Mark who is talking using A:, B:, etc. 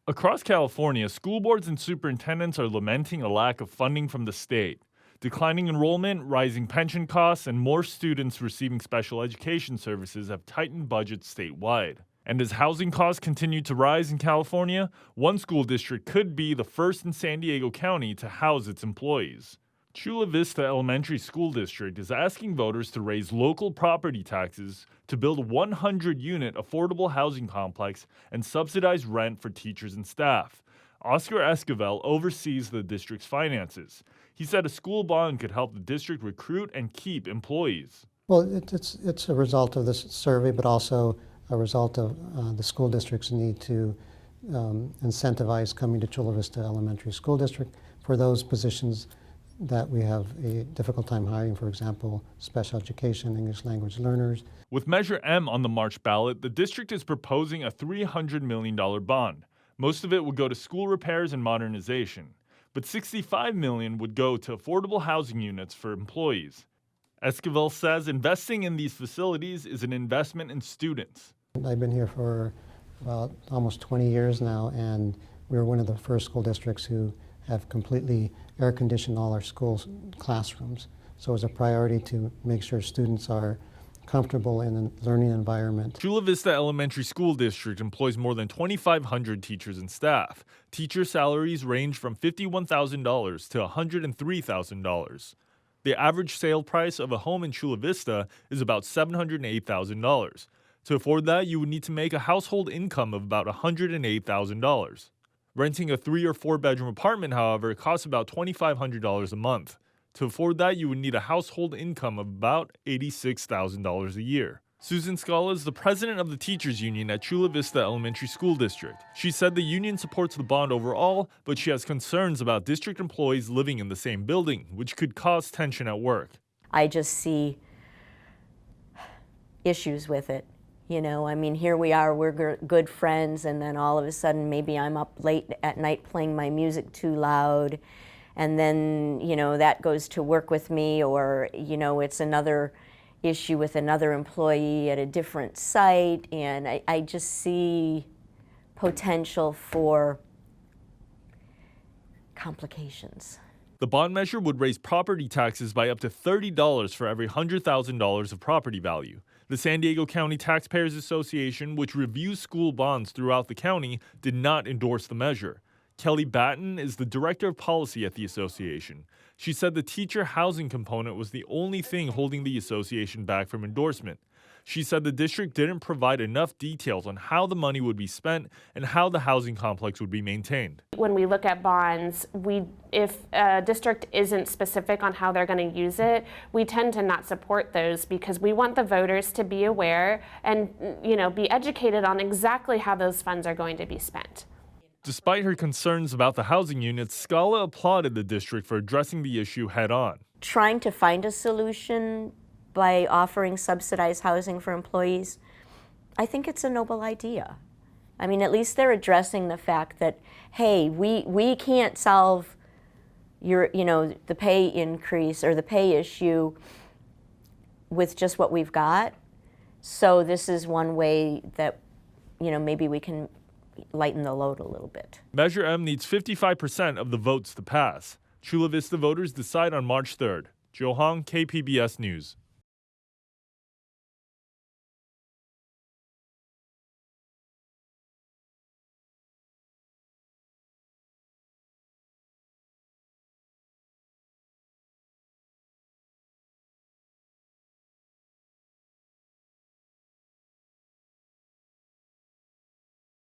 A: Across California, school boards and superintendents are lamenting a lack of funding from the state. Declining enrollment, rising pension costs, and more students receiving special education services have tightened budgets statewide. And as housing costs continue to rise in California, one school district could be the first in San Diego County to house its employees. Chula Vista Elementary School District is asking voters to raise local property taxes to build a 100-unit affordable housing complex and subsidize rent for teachers and staff. Oscar Esquivel oversees the district's finances. He said a school bond could help the district recruit and keep employees.
B: Well, it's a result of this survey, but also a result of the school district's need to incentivize coming to Chula Vista Elementary School District for those positions that we have a difficult time hiring, for example, special education, English language learners.
A: With Measure M on the March ballot, the district is proposing a $300 million bond. Most of it would go to school repairs and modernization, but $65 million would go to affordable housing units for employees. Esquivel says investing in these facilities is an investment in students.
B: I've been here for about almost 20 years now, and we're one of the first school districts who have completely air-conditioned all our schools' classrooms. So it's a priority to make sure students are comfortable in a learning environment.
A: Chula Vista Elementary School District employs more than 2,500 teachers and staff. Teacher salaries range from $51,000 to $103,000. The average sale price of a home in Chula Vista is about $708,000. To afford that, you would need to make a household income of about $108,000. Renting a 3 or 4 bedroom apartment, however, costs about $2,500 a month. To afford that, you would need a household income of about $86,000 a year. Susan Scala is the president of the teachers union at Chula Vista Elementary School District. She said the union supports the bond overall, but she has concerns about district employees living in the same building, which could cause tension at work.
C: I just see issues with it. You know, I mean, here we are, we're good friends, and then all of a sudden maybe I'm up late at night playing my music too loud, and then, you know, that goes to work with me, or, you know, it's another issue with another employee at a different site, and I just see potential for complications.
A: The bond measure would raise property taxes by up to $30 for every $100,000 of property value. The San Diego County Taxpayers Association, which reviews school bonds throughout the county, did not endorse the measure. Kelly Batten is the director of policy at the association. She said the teacher housing component was the only thing holding the association back from endorsement. She said the district didn't provide enough details on how the money would be spent and how the housing complex would be maintained.
D: When we look at bonds, if a district isn't specific on how they're going to use it, we tend to not support those because we want the voters to be aware and, you know, be educated on exactly how those funds are going to be spent.
A: Despite her concerns about the housing units, Scala applauded the district for addressing the issue head-on.
C: Trying to find a solution by offering subsidized housing for employees, I think it's a noble idea. I mean, at least they're addressing the fact that, hey, we can't solve the pay increase or the pay issue with just what we've got. So this is one way that, you know, maybe we can lighten the load a little bit.
A: Measure M needs 55% of the votes to pass. Chula Vista voters decide on March 3rd. Joe Hong, KPBS News.